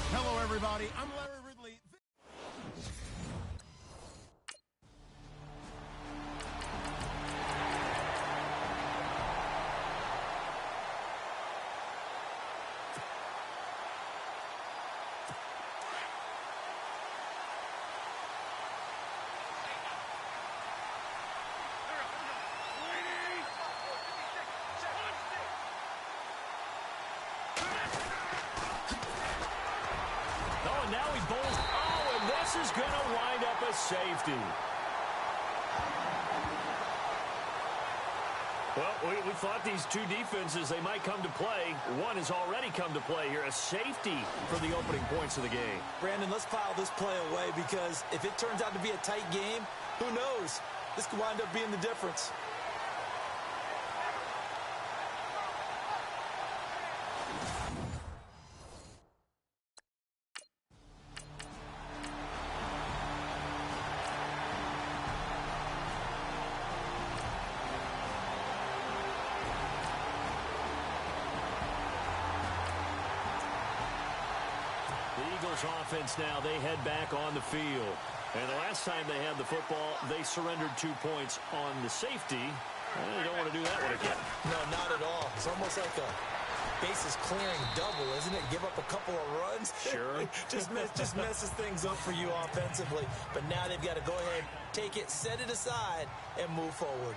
Hello, everybody. I'm Larry Ridley. Now he bowls. Oh, and this is going to wind up a safety. Well, we thought these two defenses, they might come to play. One has already come to play here, a safety for the opening points of the game. Brandon, let's file this play away because if it turns out to be a tight game, who knows? This could wind up being the difference. Offense now, they head back on the field. And the last time they had the football, they surrendered 2 points on the safety. And they don't want to do that one again. No, not at all. It's almost like a bases clearing double, isn't it? Give up a couple of runs. Sure. just messes things up for you offensively. But now they've got to go ahead, take it, set it aside, and move forward.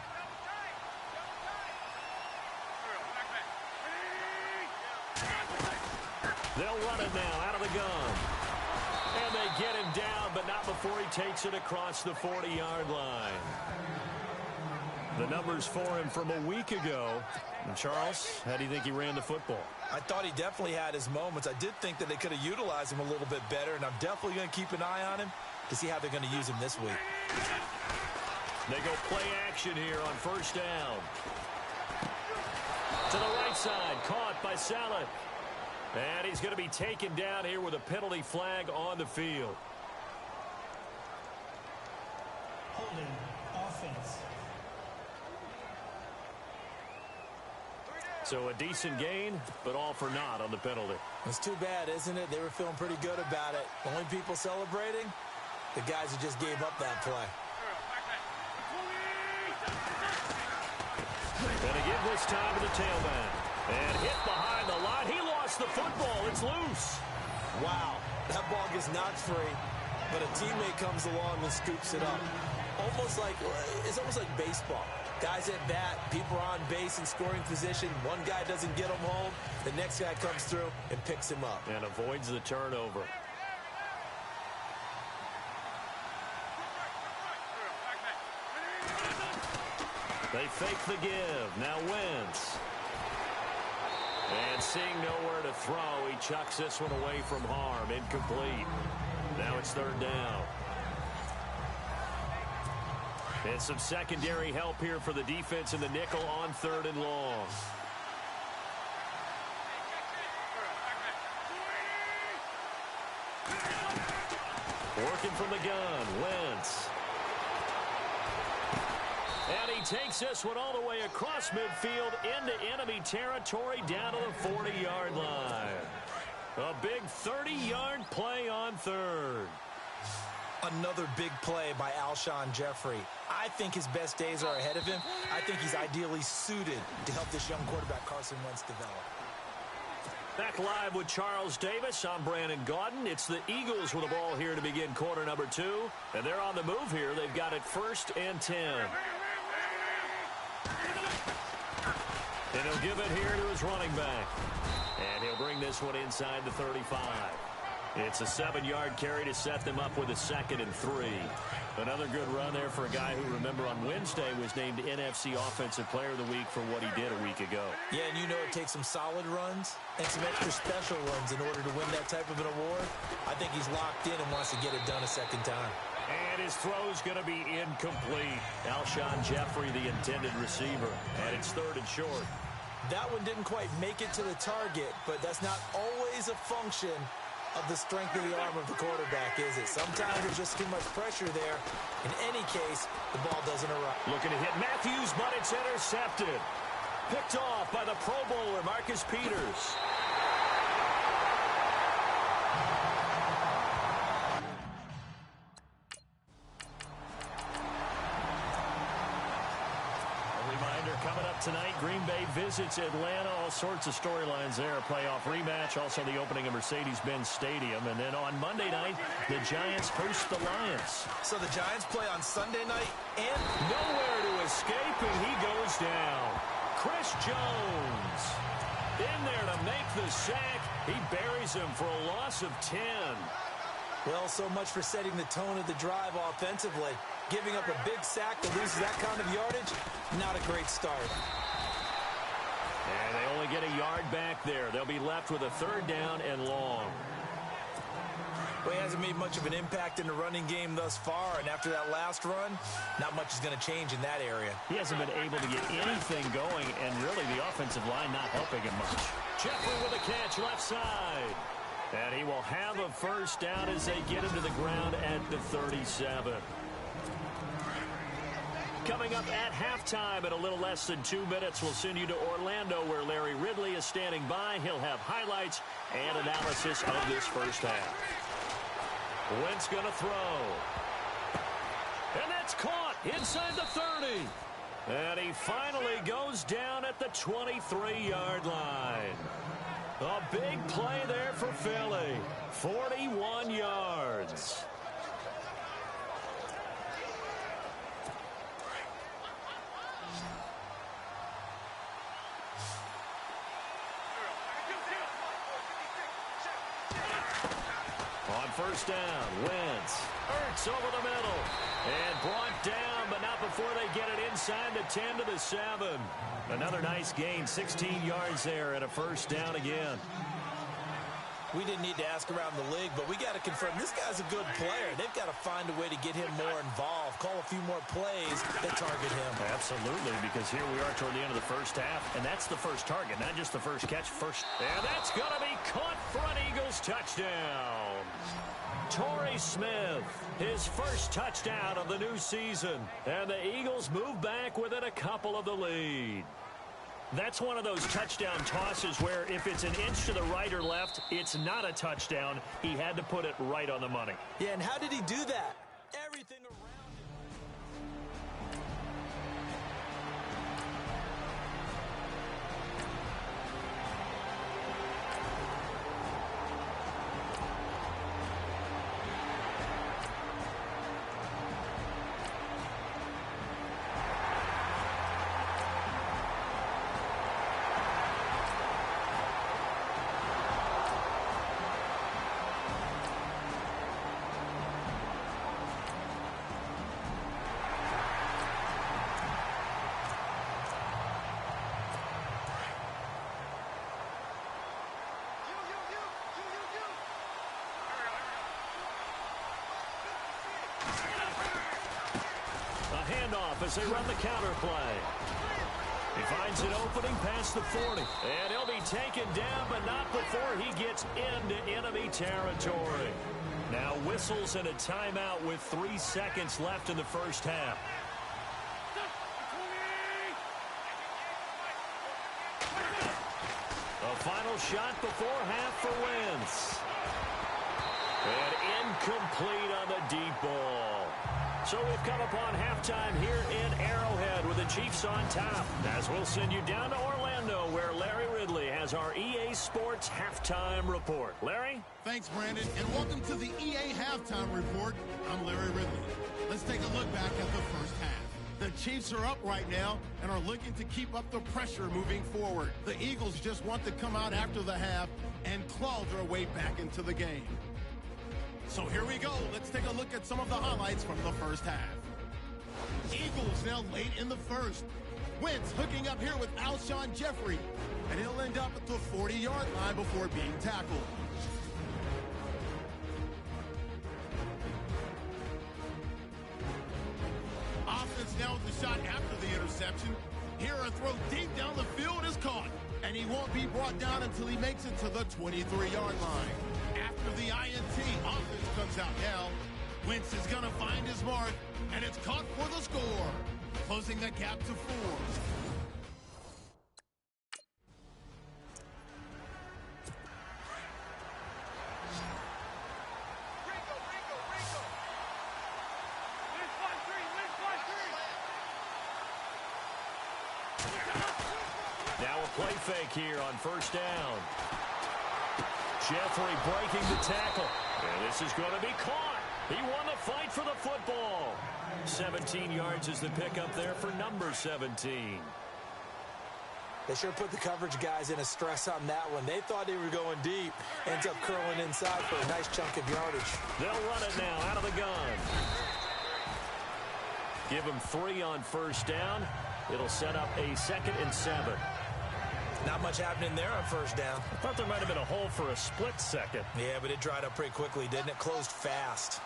They'll run it now out of the gun. And they get him down, but not before he takes it across the 40-yard line. The numbers for him from a week ago. And Charles, how do you think he ran the football? I thought he definitely had his moments. I did think that they could have utilized him a little bit better, and I'm definitely going to keep an eye on him to see how they're going to use him this week. They go play action here on first down. To the right side, caught by Saleh. And he's going to be taken down here with a penalty flag on the field. Holding offense. So a decent gain, but all for naught on the penalty. It's too bad, isn't it? They were feeling pretty good about it. The only people celebrating, the guys who just gave up that play. Going to give this time to the tailback. And hit behind the line. He lost the football. It's loose. Wow. That ball gets knocked free, but a teammate comes along and scoops it up. It's almost like baseball. Guys at bat, people are on base in scoring position. One guy doesn't get him home. The next guy comes through and picks him up. And avoids the turnover. They fake the give. Now Wentz. And seeing nowhere to throw, he chucks this one away from harm. Incomplete. Now it's third down. And some secondary help here for the defense in the nickel on third and long. Working from the gun, Wentz. And he takes this one all the way across midfield into enemy territory down to the 40-yard line. A big 30-yard play on third. Another big play by Alshon Jeffrey. I think his best days are ahead of him. I think he's ideally suited to help this young quarterback Carson Wentz develop. Back live with Charles Davis. I'm Brandon Gaudin. It's the Eagles with the ball here to begin quarter number 2. And they're on the move here. They've got it 1st and 10. And he'll give it here to his running back. And he'll bring this one inside the 35. It's a 7-yard carry to set them up with a 2nd and 3. Another good run there for a guy who, remember, on Wednesday was named NFC Offensive Player of the Week for what he did a week ago. Yeah, and you know it takes some solid runs and some extra special runs in order to win that type of an award. I think he's locked in and wants to get it done a second time. And his throw's going to be incomplete. Alshon Jeffrey, the intended receiver. And it's 3rd and short. That one didn't quite make it to the target, but that's not always a function of the strength of the arm of the quarterback, is it? Sometimes there's just too much pressure there. In any case, the ball doesn't arrive. Looking to hit Matthews, but it's intercepted. Picked off by the Pro Bowler, Marcus Peters. Coming up tonight, Green Bay visits Atlanta. All sorts of storylines there. A playoff rematch. Also the opening of Mercedes-Benz Stadium. And then on Monday night, the Giants host the Lions. So the Giants play on Sunday night and nowhere to escape, and he goes down. Chris Jones in there to make the sack. He buries him for a loss of 10. Well, so much for setting the tone of the drive offensively. Giving up a big sack that loses that kind of yardage, not a great start. And they only get a yard back there. They'll be left with a 3rd down and long. Well, he hasn't made much of an impact in the running game thus far, and after that last run, not much is going to change in that area. He hasn't been able to get anything going, and really the offensive line not helping him much. Jeffrey with a catch left side. And he will have a 1st down as they get him to the ground at the 37. Coming up at halftime in a little less than 2 minutes, we'll send you to Orlando where Larry Ridley is standing by. He'll have highlights and analysis of this first half. Wentz going to throw. And that's caught inside the 30. And he finally goes down at the 23-yard line. A big play there for Philly. 41 yards. On 1st down, Wentz. Ertz over the middle. And brought down, but not before they get it inside the 10 to the 7. Another nice gain, 16 yards there and a 1st down again. We didn't need to ask around the league, but we got to confirm this guy's a good player. They've got to find a way to get him more involved, call a few more plays that target him. Absolutely, because here we are toward the end of the first half, and that's the first target, not just the first catch. And that's going to be caught for an Eagles touchdown. Torrey Smith, his first touchdown of the new season. And the Eagles move back within a couple of the lead. That's one of those touchdown tosses where if it's an inch to the right or left, it's not a touchdown. He had to put it right on the money. Yeah, and how did he do that? Everything around him. Handoff as they run the counter play. He finds an opening past the 40. And he'll be taken down, but not before he gets into enemy territory. Now whistles and a timeout with 3 seconds left in the first half. final shot before half for Wentz. And incomplete on the deep ball. So we've come upon halftime here in Arrowhead with the Chiefs on top. As we'll send you down to Orlando, where Larry Ridley has our EA Sports Halftime Report. Larry? Thanks, Brandon, and welcome to the EA Halftime Report. I'm Larry Ridley. Let's take a look back at the first half. The Chiefs are up right now and are looking to keep up the pressure moving forward. The Eagles just want to come out after the half and claw their way back into the game. So here we go. Let's take a look at some of the highlights from the first half. Eagles now late in the first. Wentz hooking up here with Alshon Jeffrey, and he'll end up at the 40-yard line before being tackled. Offense now with the shot after the interception. Here a throw deep down the field is caught, and he won't be brought down until he makes it to the 23-yard line. After the INT, offense comes out now. Wentz is going to find his mark, and it's caught for the score, closing the gap to 4. Now a play fake here on first down. Jeffrey breaking the tackle. And this is going to be caught. He won the fight for the football. 17 yards is the pickup there for number 17. They sure put the coverage guys in a stress on that one. They thought they were going deep. Ends up curling inside for a nice chunk of yardage. They'll run it now out of the gun. Give him 3 on first down. It'll set up a 2nd and 7. Not much happening there on first down. I thought there might have been a hole for a split second. Yeah, but it dried up pretty quickly, didn't it? Closed fast.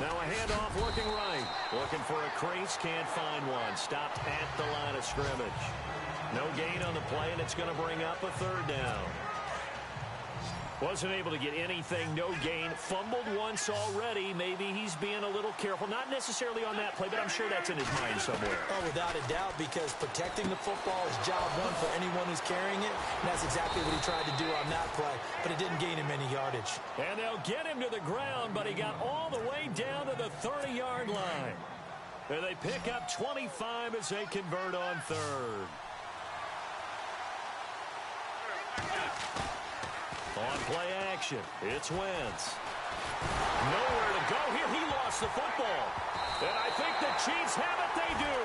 Now a handoff working right. Looking for a crease, can't find one. Stopped at the line of scrimmage. No gain on the play, and it's going to bring up a 3rd down. Wasn't able to get anything, no gain. Fumbled once already. Maybe he's being a little careful. Not necessarily on that play, but I'm sure that's in his mind somewhere. Oh, without a doubt, because protecting the football is job one for anyone who's carrying it. And that's exactly what he tried to do on that play, but it didn't gain him any yardage. And they'll get him to the ground, but he got all the way down to the 30-yard line. And they pick up 25 as they convert on 3rd. On play action, it's Wentz. Nowhere to go here. He lost the football. And I think the Chiefs have it. They do.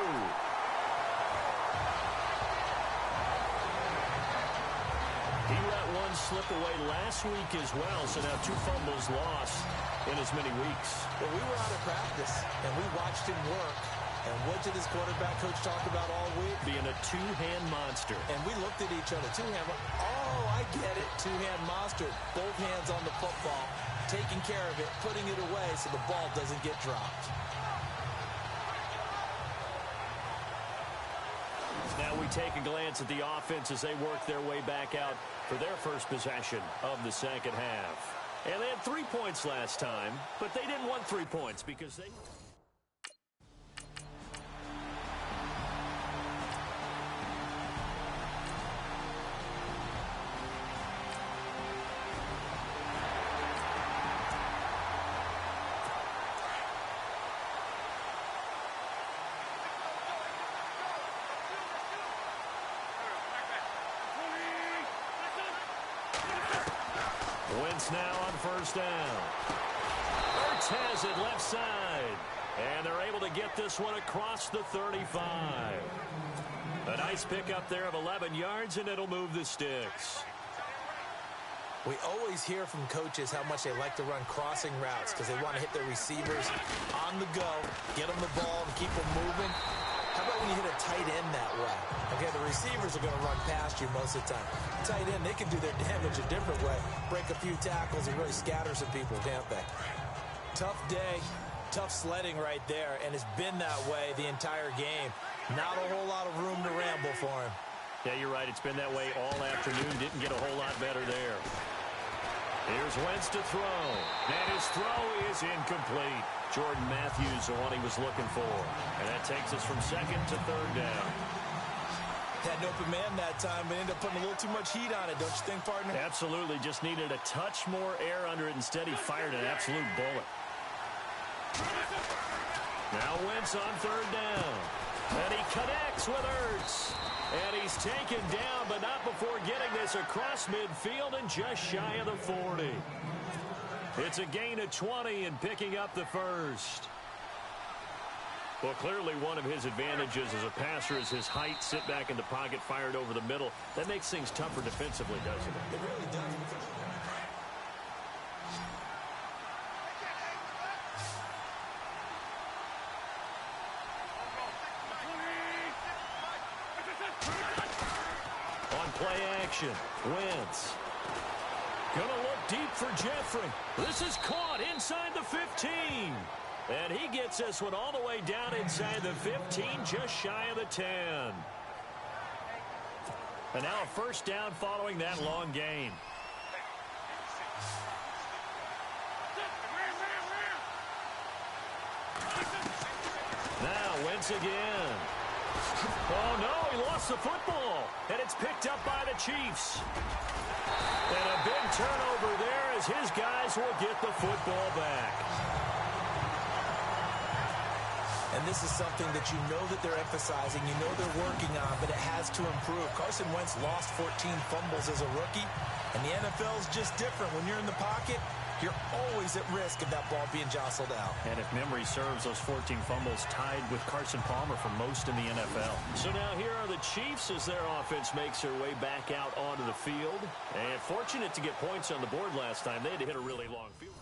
He let one slip away last week as well, so now 2 fumbles lost in as many weeks. Well, we were out of practice, and we watched him work. And what did this quarterback coach talk about all week? Being a 2-hand monster. And we looked at each other. 2-hand. Oh, I get it. 2-hand monster. Both hands on the football, taking care of it, putting it away so the ball doesn't get dropped. Now we take a glance at the offense as they work their way back out for their first possession of the second half. And they had 3 points last time, but they didn't want 3 points because they... Wentz now on first down. Ertz has it left side. And they're able to get this one across the 35. A nice pickup there of 11 yards, and it'll move the sticks. We always hear from coaches how much they like to run crossing routes because they want to hit their receivers on the go, get them the ball, and keep them moving. How about when you hit a tight end that way? Okay, the receivers are going to run past you most of the time. Tight end, they can do their damage a different way. Break a few tackles and really scatter some people, can't they? Tough day, tough sledding right there, and it's been that way the entire game. Not a whole lot of room to ramble for him. Yeah, you're right. It's been that way all afternoon. Didn't get a whole lot better there. Here's Wentz to throw. And his throw is incomplete. Jordan Matthews, the one he was looking for. And that takes us from second to third down. Had an open man that time, but ended up putting a little too much heat on it, don't you think, partner? Absolutely. Just needed a touch more air under it. Instead, he fired an absolute bullet. Now Wentz on third down. And he connects with Ertz. And he's taken down, but not before getting this across midfield and just shy of the 40. It's a gain of 20 and picking up the first. Well, clearly one of his advantages as a passer is his height. Sit back in the pocket, fired over the middle. That makes things tougher defensively, doesn't it? It really does. On play action, Wentz. Gonna look deep for Jeffrey. This is caught inside the 15. And he gets this one all the way down inside the 15, just shy of the 10. And now a first down following that long gain. Now Wentz again. Oh, no, he lost the football. And it's picked up by the Chiefs. And a big turnover there as his guys will get the football back. And this is something that you know that they're emphasizing, you know they're working on, but it has to improve. Carson Wentz lost 14 fumbles as a rookie, and the NFL is just different. When you're in the pocket, you're always at risk of that ball being jostled out. And if memory serves, those 14 fumbles tied with Carson Palmer for most in the NFL. So now here are the Chiefs as their offense makes their way back out onto the field. And fortunate to get points on the board last time. They had to hit a really long field.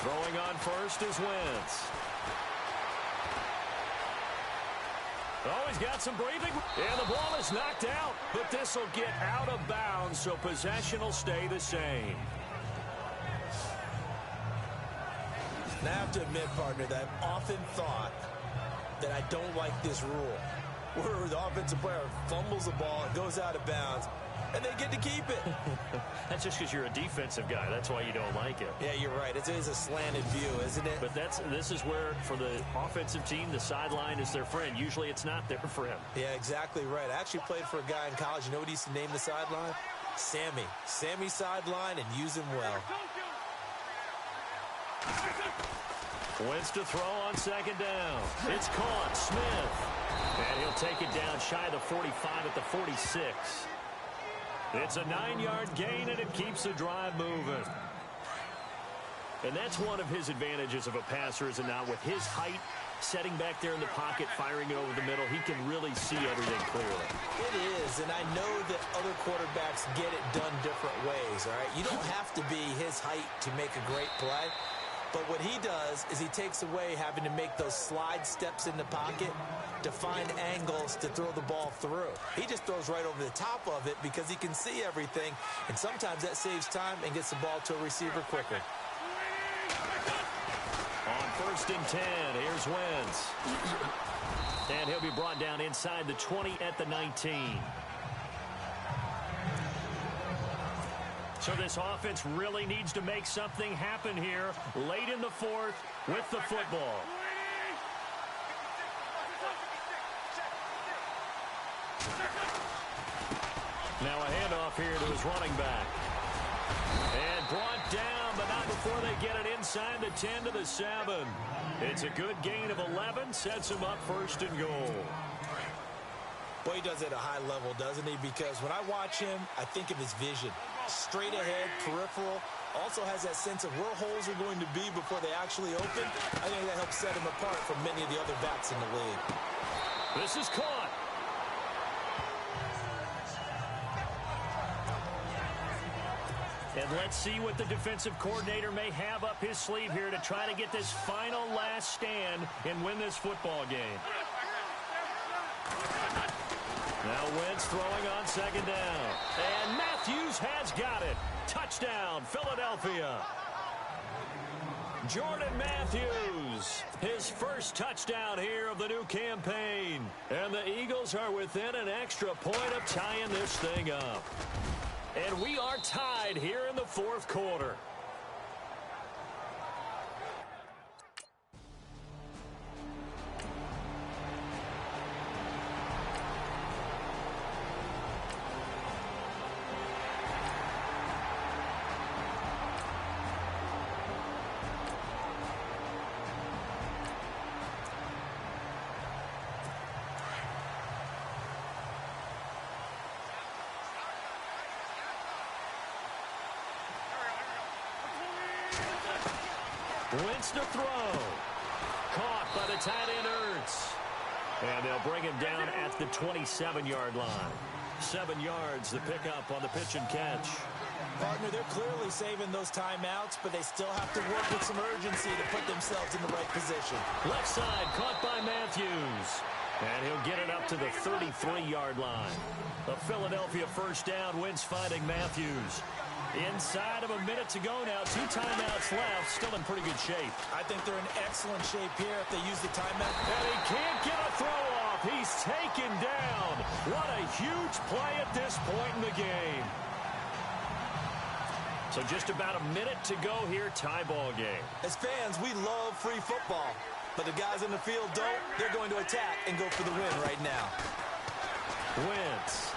Throwing on first is Wentz. Oh, he's got some breathing. And the ball is knocked out. But this will get out of bounds, so possession will stay the same. And I have to admit, partner, that I've often thought that I don't like this rule, where the offensive player fumbles the ball, it goes out of bounds, and they get to keep it. That's just because you're a defensive guy. That's why you don't like it. Yeah, you're right. It is a slanted view, isn't it? But this is where, for the offensive team, the sideline is their friend. Usually it's not there for him. Yeah, exactly right. I actually played for a guy in college. You know what he used to name the sideline? Sammy. Sammy sideline, and use him well. Wentz to throw on second down. It's caught. Smith. And he'll take it down shy of the 45 at the 46. It's a 9-yard gain, and it keeps the drive moving. And that's one of his advantages of a passer, is it not? With his height, setting back there in the pocket, firing it over the middle, he can really see everything clearly. It is, and I know that other quarterbacks get it done different ways, all right? You don't have to be his height to make a great play. But what he does is he takes away having to make those slide steps in the pocket to find angles to throw the ball through. He just throws right over the top of it because he can see everything, and sometimes that saves time and gets the ball to a receiver quicker. On first and 10, here's Wentz. And he'll be brought down inside the 20 at the 19. So this offense really needs to make something happen here late in the fourth with the football. Now a handoff here to his running back. And brought down, but not before they get it inside the 10 to the 7. It's a good gain of 11, sets him up first and goal. Boy, he does it at a high level, doesn't he? Because when I watch him, I think of his vision. Straight ahead, peripheral, also has that sense of where holes are going to be before they actually open. I think that helps set him apart from many of the other backs in the league. This is caught. And let's see what the defensive coordinator may have up his sleeve here to try to get this final last stand and win this football game. Now Wentz throwing on second down. And Matthews has got it. Touchdown, Philadelphia. Jordan Matthews, his first touchdown here of the new campaign. And the Eagles are within an extra point of tying this thing up. And we are tied here in the fourth quarter. Wentz to throw. Caught by the tight end Ertz. And they'll bring him down at the 27-yard line. 7 yards, the pickup on the pitch and catch. Partner, they're clearly saving those timeouts, but they still have to work with some urgency to put themselves in the right position. Left side, caught by Matthews. And he'll get it up to the 33-yard line. A Philadelphia first down. Wentz finding Matthews. Inside of a minute to go now. 2 timeouts left. Still in pretty good shape. I think they're in excellent shape here if they use the timeout. And he can't get a throw off. He's taken down. What a huge play at this point in the game. So just about a minute to go here. Tie ball game. As fans, we love free football. But the guys on the field don't. They're going to attack and go for the win right now. Wentz.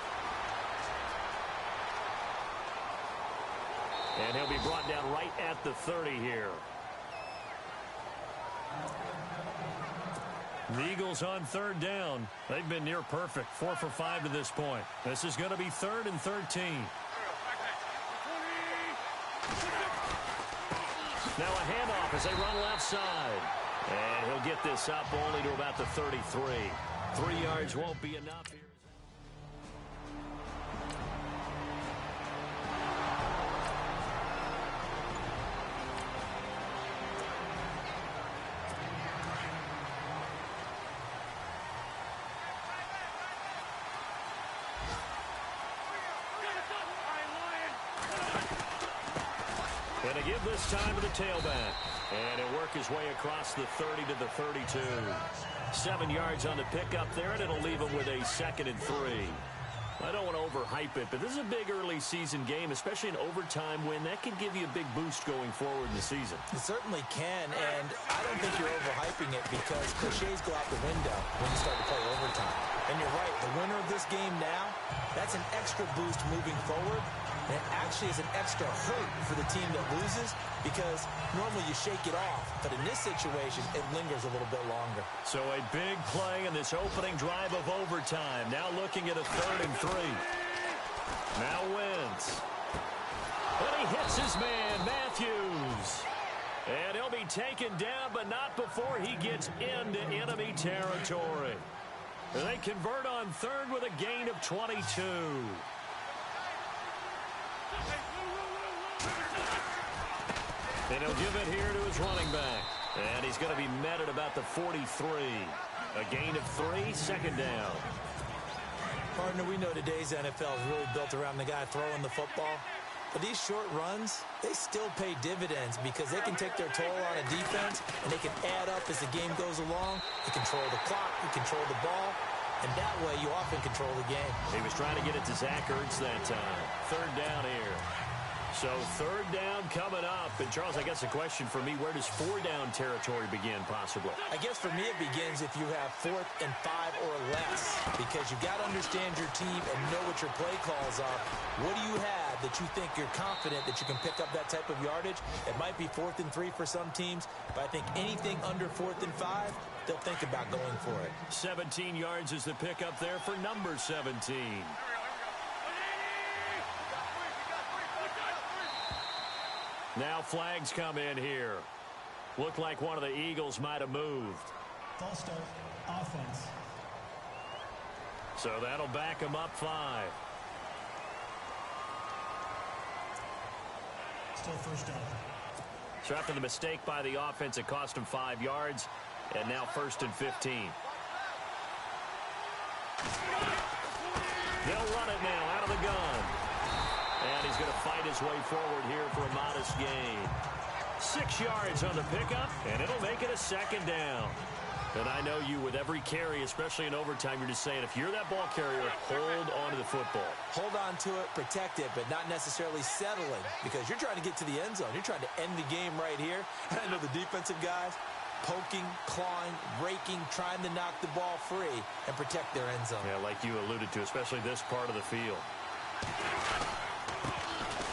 And he'll be brought down right at the 30 here. The Eagles on third down. They've been near perfect. 4 for 5 to this point. This is going to be 3rd and 13. Now a handoff as they run left side. And he'll get this up only to about the 33. 3 yards won't be enough here. And to give this time to the tailback. And he'll work his way across the 30 to the 32. 7 yards on the pickup there, and it'll leave him with a 2nd and 3. I don't want to overhype it, but this is a big early season game, especially an overtime win. That could give you a big boost going forward in the season. It certainly can, and I don't think you're overhyping it because cliches go out the window when you start to play overtime. And you're right, the winner of this game now, that's an extra boost moving forward. And it actually is an extra hurt for the team that loses because normally you shake it off. But in this situation, it lingers a little bit longer. So a big play in this opening drive of overtime. Now looking at a 3rd and 3. Now Wentz. And he hits his man, Matthews. And he'll be taken down, but not before he gets into enemy territory. And they convert on 3rd with a gain of 22. And he'll give it here to his running back. And he's going to be met at about the 43. A gain of 3, 2nd down. Partner, we know today's NFL is really built around the guy throwing the football. But these short runs, they still pay dividends because they can take their toll on a defense and they can add up as the game goes along. You control the clock, you control the ball, and that way you often control the game. He was trying to get it to Zach Ertz that time. 3rd down here. So 3rd down coming up. And, Charles, I guess the question for me, where does 4-down territory begin possibly? I guess for me it begins if you have 4th and 5 or less because you've got to understand your team and know what your play calls are. What do you have that you think you're confident that you can pick up that type of yardage? It might be 4th and 3 for some teams, but I think anything under 4th and 5, they'll think about going for it. 17 yards is the pickup there for number 17. Now flags come in here. Looked like one of the Eagles might have moved. False start, offense. So that'll back him up 5. Still first down. So after the mistake by the offense, it cost him 5 yards. And now 1st and 15. They'll run it now out of the gun. And he's going to fight his way forward here for a modest gain. 6 yards on the pickup, and it'll make it a second down. And I know you, with every carry, especially in overtime, you're just saying, if you're that ball carrier, hold on to the football. Hold on to it, protect it, but not necessarily settling, because you're trying to get to the end zone. You're trying to end the game right here. And I know the defensive guys, poking, clawing, raking, trying to knock the ball free and protect their end zone. Yeah, like you alluded to, especially this part of the field.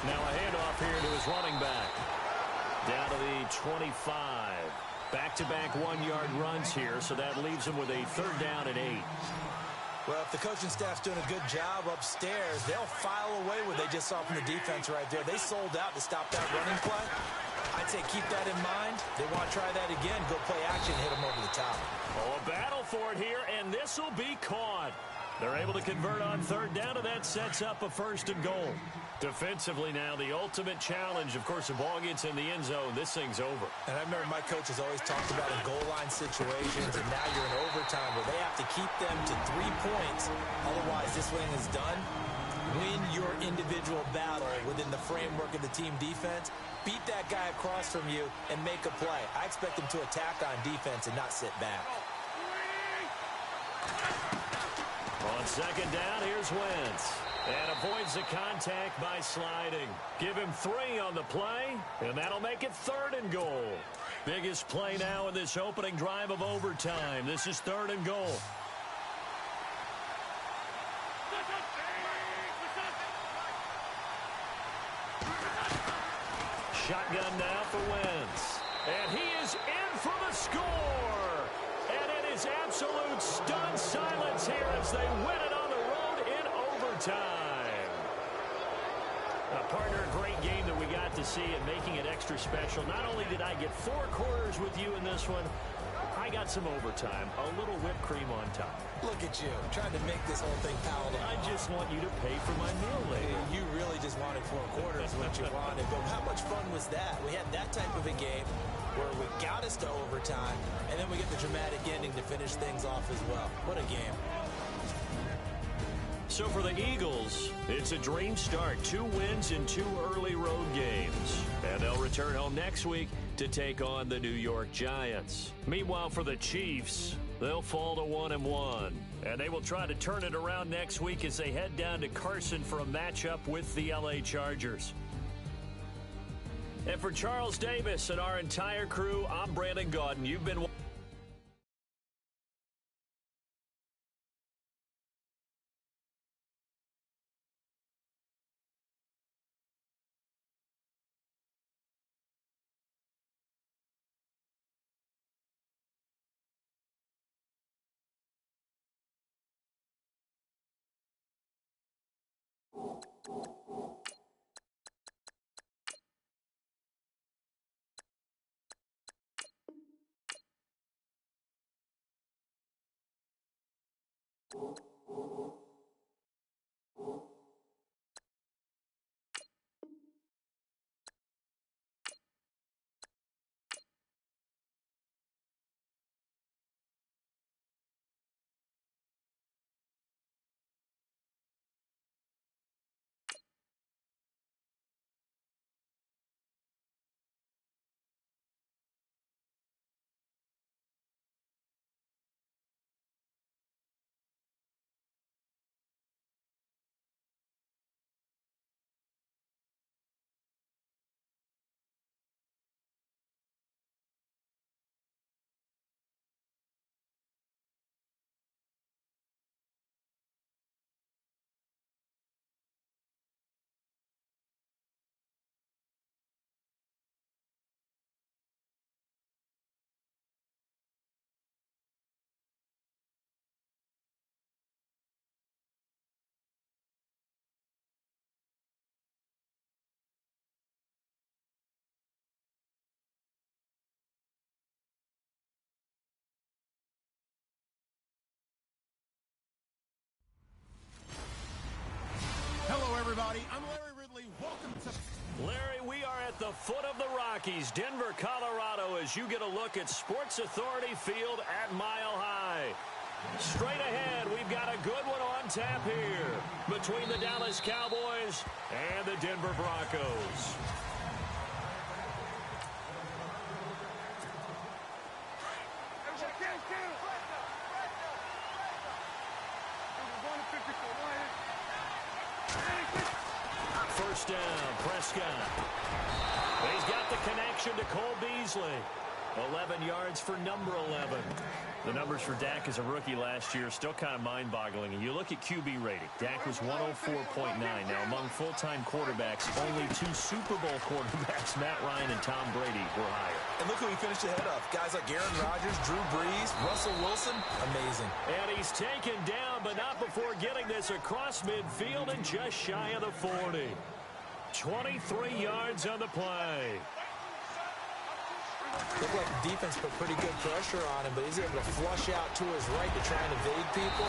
Now a handoff here to his running back. Down to the 25. Back-to-back 1-yard runs here, so that leaves him with a 3rd down and 8. Well, if the coaching staff's doing a good job upstairs, they'll file away what they just saw from the defense right there. They sold out to stop that running play. I'd say keep that in mind. They want to try that again. Go play action, hit them over the top. Oh, a battle for it here, and this will be caught. They're able to convert on 3rd down, and that sets up a 1st and goal. Defensively now, the ultimate challenge. Of course, the ball gets in the end zone. This thing's over. And I remember my coach has always talked about in goal line situations, and now you're in overtime where they have to keep them to 3 points. Otherwise, this thing is done. Win your individual battle within the framework of the team defense. Beat that guy across from you and make a play. I expect them to attack on defense and not sit back. On 2nd down, here's Wentz. And avoids the contact by sliding. Give him 3 on the play, and that'll make it 3rd and goal. Biggest play now in this opening drive of overtime. This is 3rd and goal. Shotgun now for Wentz. And he is in for the score. And it is absolute stunned silence here as they win it on the road in overtime. Partner, a great game that we got to see and making it extra special. Not only did I get 4 quarters with you in this one, I got some overtime, a little whipped cream on top. Look at you, trying to make this whole thing palatable. I just want you to pay for my meal later. You really just wanted 4 quarters, what you wanted. But how much fun was that? We had that type of a game where we got us to overtime, and then we get the dramatic ending to finish things off as well. What a game. So for the Eagles, it's a dream start. 2 wins in 2 early road games. And they'll return home next week to take on the New York Giants. Meanwhile, for the Chiefs, they'll fall to 1-1. And they will try to turn it around next week as they head down to Carson for a matchup with the LA Chargers. And for Charles Davis and our entire crew, I'm Brandon Gaudin. You've been everybody. I'm Larry Ridley. Welcome to... Larry, we are at the foot of the Rockies, Denver, Colorado, as you get a look at Sports Authority Field at Mile High. Straight ahead, we've got a good one on tap here between the Dallas Cowboys and the Denver Broncos. First down, Prescott. He's got the connection to Cole Beasley. 11 yards for number 11. The numbers for Dak as a rookie last year still kind of mind-boggling. And you look at QB rating. Dak was 104.9. Now, among full-time quarterbacks, only 2 Super Bowl quarterbacks, Matt Ryan and Tom Brady, were higher. And look who he finished ahead of. Guys like Aaron Rodgers, Drew Brees, Russell Wilson. Amazing. And he's taken down, but not before getting this across midfield and just shy of the 40. 23 yards on the play. Looked like the defense put pretty good pressure on him, but he's able to flush out to his right to try and evade people.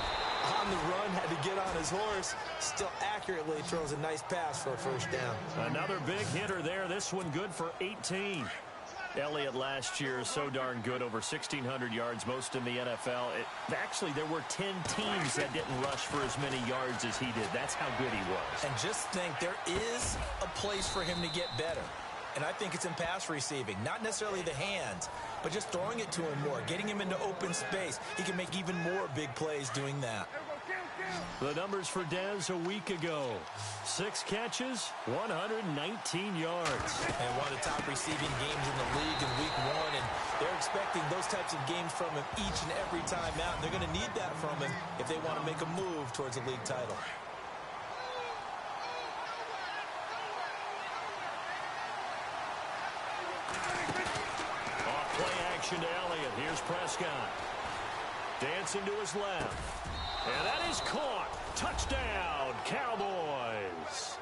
On the run, had to get on his horse. Still accurately throws a nice pass for a first down. Another big hitter there. This one good for 18. Elliott last year so darn good, over 1,600 yards, most in the NFL. Actually, there were 10 teams that didn't rush for as many yards as he did. That's how good he was. And just think, there is a place for him to get better. And I think it's in pass receiving. Not necessarily the hands, but just throwing it to him more, getting him into open space. He can make even more big plays doing that. The numbers for Dez a week ago. 6 catches, 119 yards. And one of the top receiving games in the league in week 1. And they're expecting those types of games from him each and every time out. And they're going to need that from him if they want to make a move towards a league title. To Elliott. Here's Prescott. Dancing to his left. And that is caught. Touchdown, Cowboys.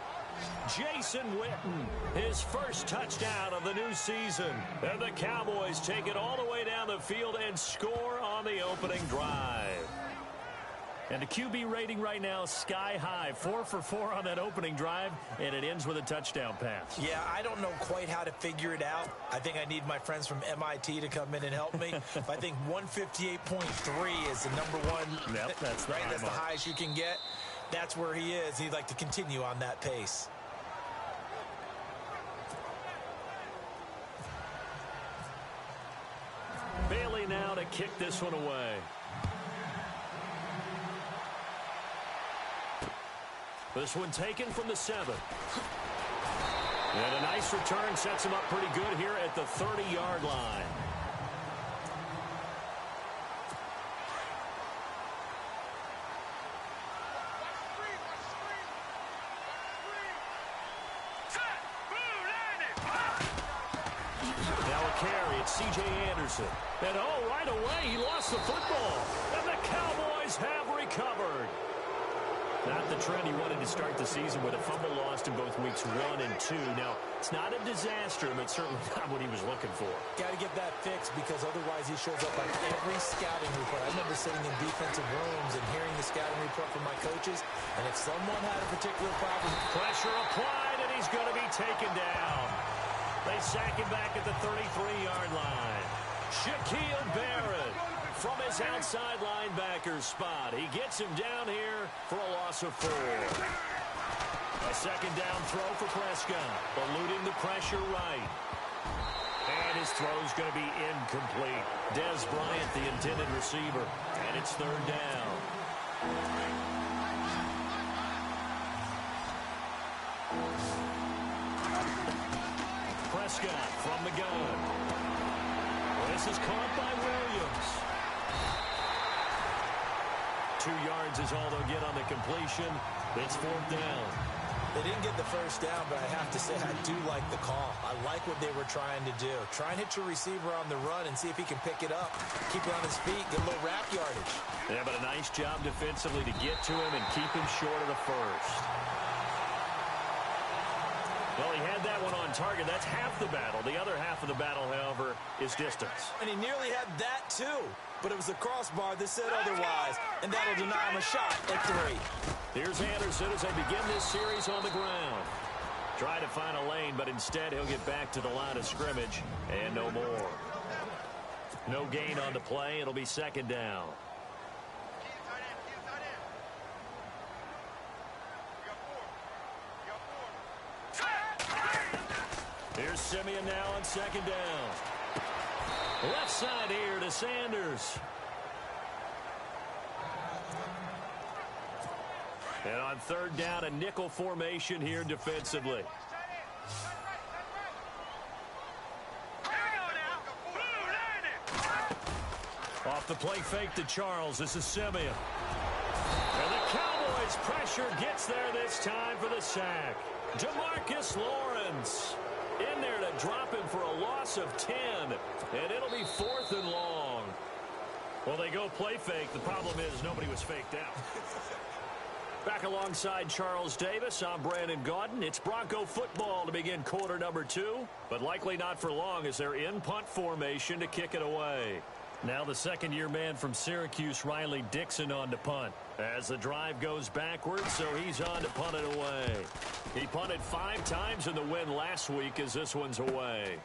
Jason Witten, his first touchdown of the new season. And the Cowboys take it all the way down the field and score on the opening drive. And the QB rating right now, sky high. 4 for 4 on that opening drive, and it ends with a touchdown pass. Yeah, I don't know quite how to figure it out. I think I need my friends from MIT to come in and help me. I think 158.3 is the number one. Yep, that's right. That's the highest you can get. That's where he is. He'd like to continue on that pace. Bailey now to kick this one away. This one taken from the 7. And a nice return sets him up pretty good here at the 30-yard line. Now a carry, it's C.J. Anderson. And right away he lost the football. And the Cowboys have recovered. Not the trend he wanted to start the season with. A fumble lost in both weeks 1 and 2. Now, it's not a disaster, but certainly not what he was looking for. Got to get that fixed because otherwise he shows up on every scouting report. I remember sitting in defensive rooms and hearing the scouting report from my coaches, and if someone had a particular problem... Pressure applied, and he's going to be taken down. They sack him back at the 33-yard line. Shaquille Barrett from his outside linebacker spot. He gets him down here for a loss of 4. A second down throw for Prescott, eluding the pressure right. And his throw's going to be incomplete. Dez Bryant, the intended receiver, and it's 3rd down. Prescott from the gun. This is caught by Williams. 2 yards is all they'll get on the completion. It's 4th down. They didn't get the first down, but I have to say I do like the call. I like what they were trying to do. Try and hit your receiver on the run and see if he can pick it up. Keep it on his feet, get a little wrap yardage. Yeah, but a nice job defensively to get to him and keep him short of the first. Well, he had that one on target. That's half the battle. The other half of the battle, however, is distance. And he nearly had that, too. But it was the crossbar that said otherwise. And that'll deny him a shot at 3. Here's Anderson as they begin this series on the ground. Try to find a lane, but instead he'll get back to the line of scrimmage. And no more. No gain on the play. It'll be 2nd down. Here's Simeon now on second down. Left side here to Sanders. And on third down, a nickel formation here defensively. Off the play fake to Charles. This is Simeon. And the Cowboys pressure gets there this time for the sack. DeMarcus Lawrence in there to drop him for a loss of 10. And it'll be 4th and long. Well, they go play fake. The problem is nobody was faked out. Back alongside Charles Davis, I'm Brandon Gaudin. It's Bronco football to begin quarter number 2, but likely not for long as they're in punt formation to kick it away. Now the second-year man from Syracuse, Riley Dixon, on to punt. As the drive goes backwards, so he's on to punt it away. He punted 5 times in the win last week as this one's away.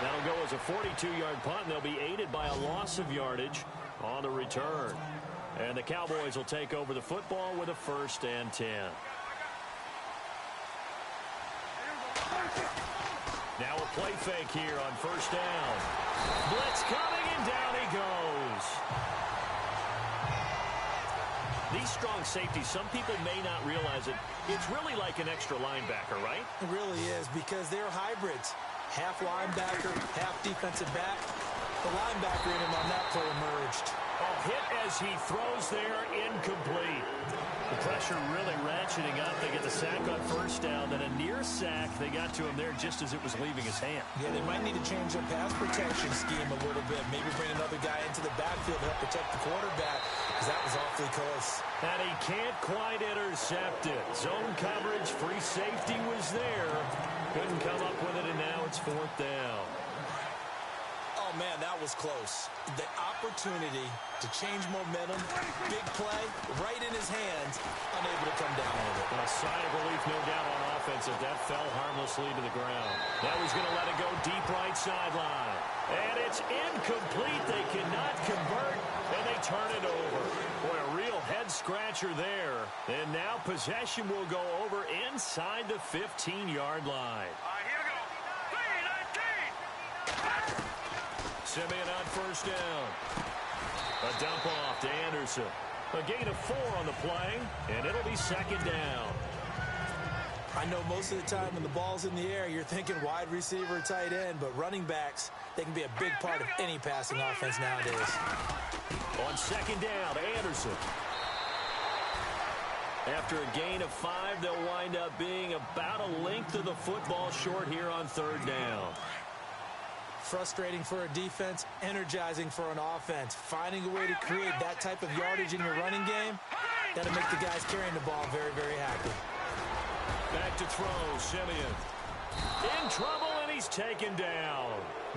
That'll go as a 42-yard punt, and they'll be aided by a loss of yardage on the return. And the Cowboys will take over the football with a 1st and 10. Now a play fake here on first down. Blitz coming, and down he goes. These strong safeties, some people may not realize it. It's really like an extra linebacker, right? It really is, because they're hybrids. Half linebacker, half defensive back. The linebacker in him on that play emerged. Hit as he throws there, incomplete. The pressure really ratcheting up. They get the sack on first down, then a near sack. They got to him there just as it was leaving his hand. Yeah, they might need to change their pass protection scheme a little bit. Maybe bring another guy into the backfield to help protect the quarterback, because that was awfully close. And he can't quite intercept it. Zone coverage, free safety was there. Couldn't come up with it, and now it's 4th down. Oh, man, that was close. The opportunity to change momentum, big play, right in his hands, unable to come down with it. A sigh of relief, no doubt, on offense, as that fell harmlessly to the ground. Now he's going to let it go deep right sideline. And it's incomplete. They cannot convert, and they turn it over. Boy, a real head-scratcher there. And now possession will go over inside the 15-yard line. Here we go. 3-19. Simeon on first down. A dump off to Anderson. A gain of 4 on the play, and it'll be 2nd down. I know most of the time when the ball's in the air, you're thinking wide receiver, tight end, but running backs, they can be a big part of any passing offense nowadays. On 2nd down, Anderson. After a gain of 5, they'll wind up being about a length of the football short here on 3rd down. Frustrating for a defense, energizing for an offense. Finding a way to create that type of yardage in your running game, that'll make the guys carrying the ball very, very happy. Back to throw, Simeon. In trouble, and he's taken down.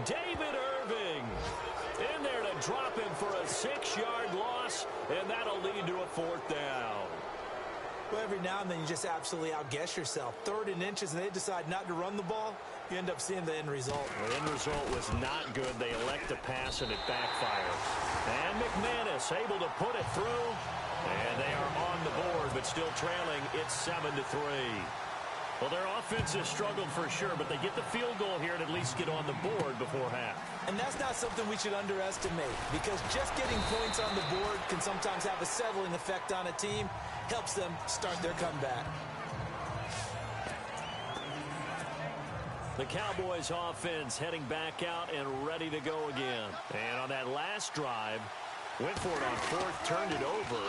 David Irving in there to drop him for a 6-yard loss, and that'll lead to a 4th down. Well, every now and then you just absolutely outguess yourself. 3rd and inches, and they decide not to run the ball. You end up seeing the end result. The end result was not good. They elect to pass, and it backfires. And McManus able to put it through. And they are on the board, but still trailing. It's 7-3. Well, their offense has struggled for sure, but they get the field goal here and at least get on the board before half. And that's not something we should underestimate, because just getting points on the board can sometimes have a settling effect on a team. Helps them start their comeback. The Cowboys offense heading back out and ready to go again. And on that last drive, went for it on 4th, turned it over.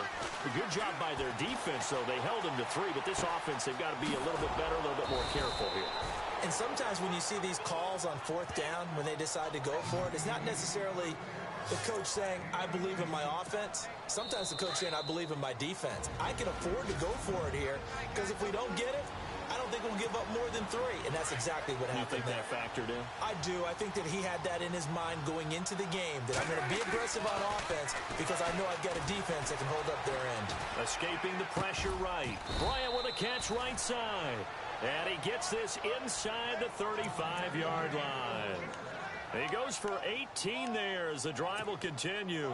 A good job by their defense, though. They held them to 3, but this offense, they've got to be a little bit better, a little bit more careful here. And sometimes when you see these calls on 4th down, when they decide to go for it, it's not necessarily the coach saying, I believe in my offense. Sometimes the coach saying, I believe in my defense. I can afford to go for it here, because if we don't get it, I don't think we'll give up more than 3, and that's exactly what happened. You think that factored in? I do. I think that he had that in his mind going into the game, that I'm going to be aggressive on offense because I know I've got a defense that can hold up their end. Escaping the pressure right. Bryant with a catch right side. And he gets this inside the 35-yard line. He goes for 18 there as the drive will continue.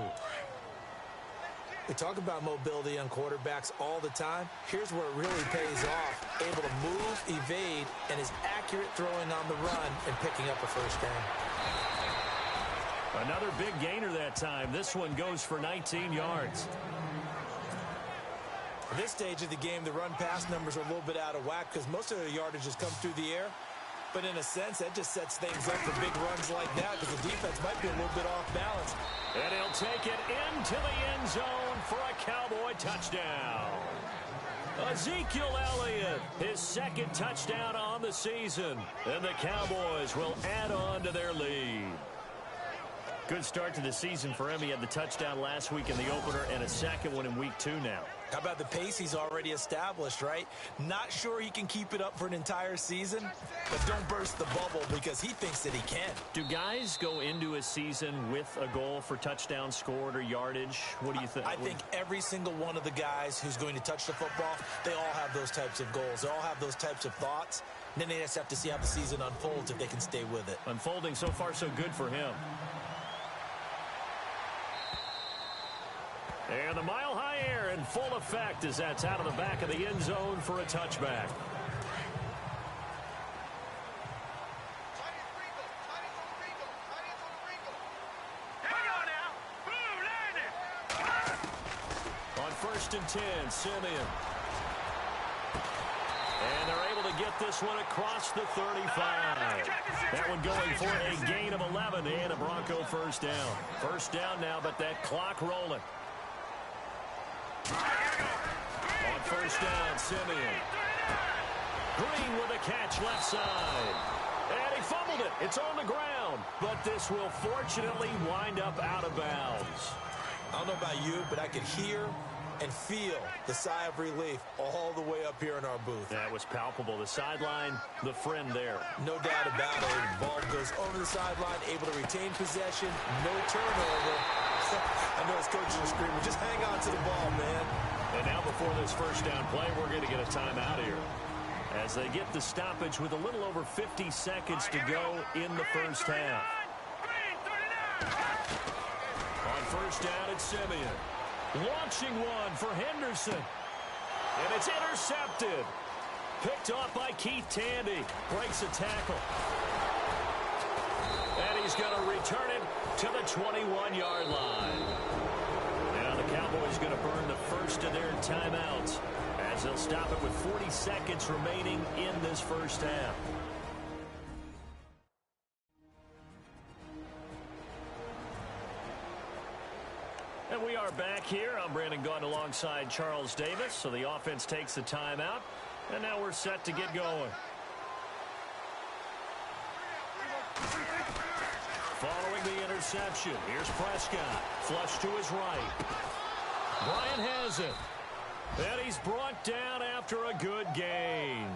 We talk about mobility on quarterbacks all the time. Here's where it really pays off. Able to move, evade, and is accurate throwing on the run and picking up a first down. Another big gainer that time. This one goes for 19 yards. At this stage of the game, the run-pass numbers are a little bit out of whack because most of the yardage has come through the air. But in a sense, that just sets things up for big runs like that because the defense might be a little bit off balance. And he'll take it into the end zone for a Cowboy touchdown. Ezekiel Elliott, his second touchdown on the season. And the Cowboys will add on to their lead. Good start to the season for him. He had the touchdown last week in the opener and a second one in week 2 now. How about the pace he's already established, right? Not sure he can keep it up for an entire season, but don't burst the bubble because he thinks that he can. Do guys go into a season with a goal for touchdown scored or yardage? What do you think? I think every single one of the guys who's going to touch the football, they all have those types of goals. They all have those types of thoughts. And then they just have to see how the season unfolds if they can stay with it. Unfolding so far so good for him. And the mile-high air in full effect as that's out of the back of the end zone for a touchback. On 1st and 10, Simeon. And they're able to get this one across the 35. That one going for a gain of 11 and a Bronco first down. First down now, but that clock rolling. On 1st down, Simeon. Green with a catch left side. And he fumbled it. It's on the ground. But this will fortunately wind up out of bounds. I don't know about you, but I could hear and feel the sigh of relief all the way up here in our booth. That was palpable. The sideline, the friend there. No doubt about it. The ball goes over the sideline, able to retain possession, no turnover. I know his coaches are screaming, just hang on to the ball, man. And now before this first down play, we're going to get a timeout here. As they get the stoppage with a little over 50 seconds to go in the first half. On 1st down, it's Simeon. Launching one for Henderson. And it's intercepted. Picked off by Keith Tandy. Breaks a tackle. And he's going to return it to the 21-yard line. Now the Cowboys going to burn the first of their timeouts as they'll stop it with 40 seconds remaining in this first half. And we are back here. I'm Brandon Gaudin alongside Charles Davis. So the offense takes the timeout. And now we're set to get going. Following the interception, here's Prescott. Flush to his right. Bryant has it. And he's brought down after a good gain.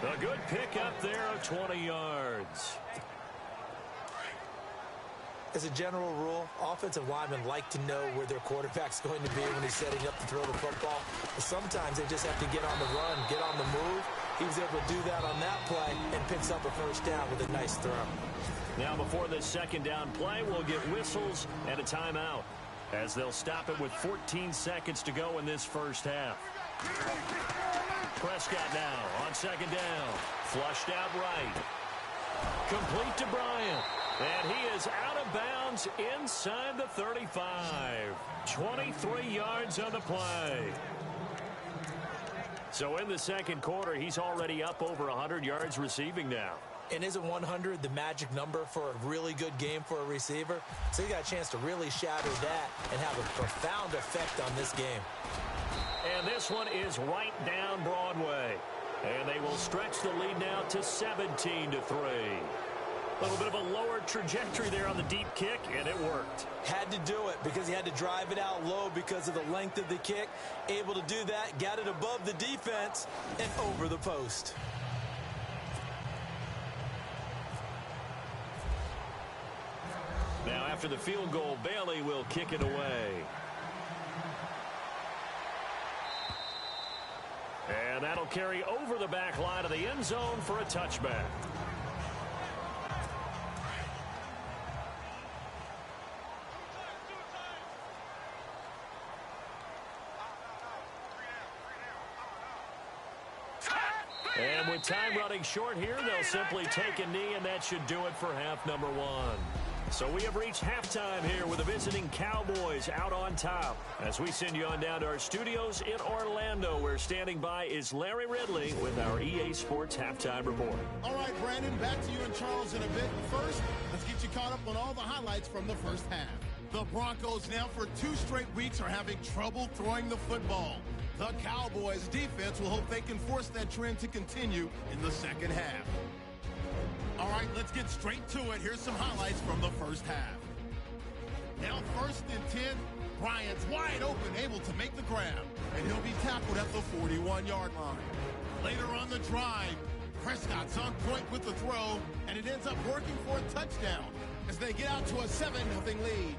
A good pickup there of 20 yards. As a general rule, offensive linemen like to know where their quarterback's going to be when he's setting up to throw the football. But sometimes they just have to get on the run, get on the move. He was able to do that on that play and picks up a first down with a nice throw. Now before this second down play, we'll get whistles and a timeout as they'll stop it with 14 seconds to go in this first half. Prescott now on second down. Flushed out right. Complete to Bryant. And he is out of bounds inside the 35. 23 yards on the play. So in the second quarter, he's already up over 100 yards receiving now. And isn't 100 the magic number for a really good game for a receiver? So he got a chance to really shatter that and have a profound effect on this game. And this one is right down Broadway. And they will stretch the lead now to 17-3. A little bit of a lower trajectory there on the deep kick, and it worked. Had to do it because he had to drive it out low because of the length of the kick. Able to do that, got it above the defense and over the post. Now after the field goal, Bailey will kick it away. And that'll carry over the back line of the end zone for a touchback. And with time running short here, they'll simply take a knee, and that should do it for half number one. So we have reached halftime here with the visiting Cowboys out on top. As we send you on down to our studios in Orlando, where standing by is Larry Ridley with our EA Sports Halftime Report. All right, Brandon, back to you and Charles in a bit. First, let's get you caught up on all the highlights from the first half. The Broncos now for 2 straight weeks are having trouble throwing the football. The Cowboys defense will hope they can force that trend to continue in the second half. All right, let's get straight to it. Here's some highlights from the first half. Now 1st and 10, Bryant's wide open, able to make the grab, and he'll be tackled at the 41-yard line. Later on the drive, Prescott's on point with the throw, and it ends up working for a touchdown as they get out to a 7-0 lead.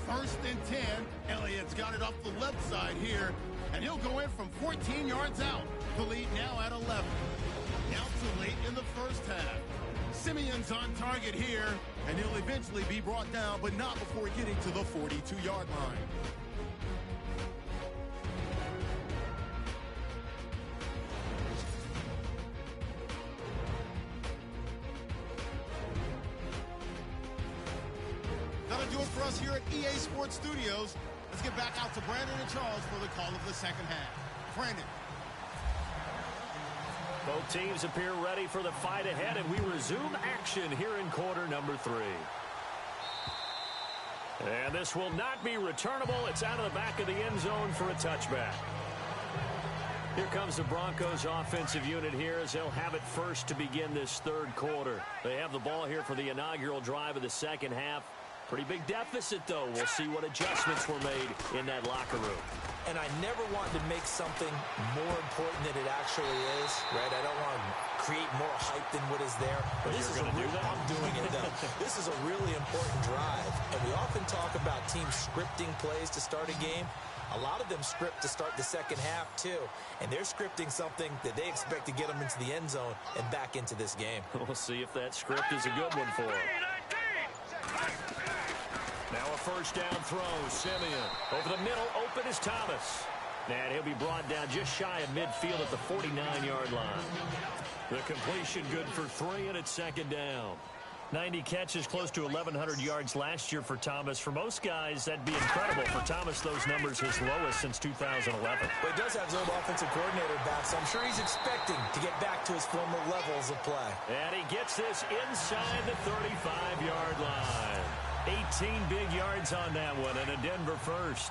1st and 10, Elliott's got it off the left side here, and he'll go in from 14 yards out. The lead now at 11. Now too late in the first half. Simeon's on target here, and he'll eventually be brought down, but not before getting to the 42-yard line. That'll do it for us here at EA Sports Studios. Let's get back out to Brandon and Charles for the call of the second half. Brandon. Both teams appear ready for the fight ahead, and we resume action here in quarter number 3. And this will not be returnable. It's out of the back of the end zone for a touchback. Here comes the Broncos offensive unit here as they'll have it first to begin this third quarter. They have the ball here for the inaugural drive of the second half. Pretty big deficit, though. We'll see what adjustments were made in that locker room. And I never want to make something more important than it actually is, right? I don't want to create more hype than what is there. But this you're going to do that? I'm doing it, though. This is a really important drive. And we often talk about teams scripting plays to start a game. A lot of them script to start the second half, too. And they're scripting something that they expect to get them into the end zone and back into this game. We'll see if that script is a good one for them. Now a first down throw. Simeon over the middle. Open is Thomas. And he'll be brought down just shy of midfield at the 49-yard line. The completion good for 3, and it's second down. 90 catches, close to 1,100 yards last year for Thomas. For most guys, that'd be incredible. For Thomas, those numbers his lowest since 2011. But he does have his old offensive coordinator back, so I'm sure he's expecting to get back to his former levels of play. And he gets this inside the 35-yard line. 18 big yards on that one, and a Denver first.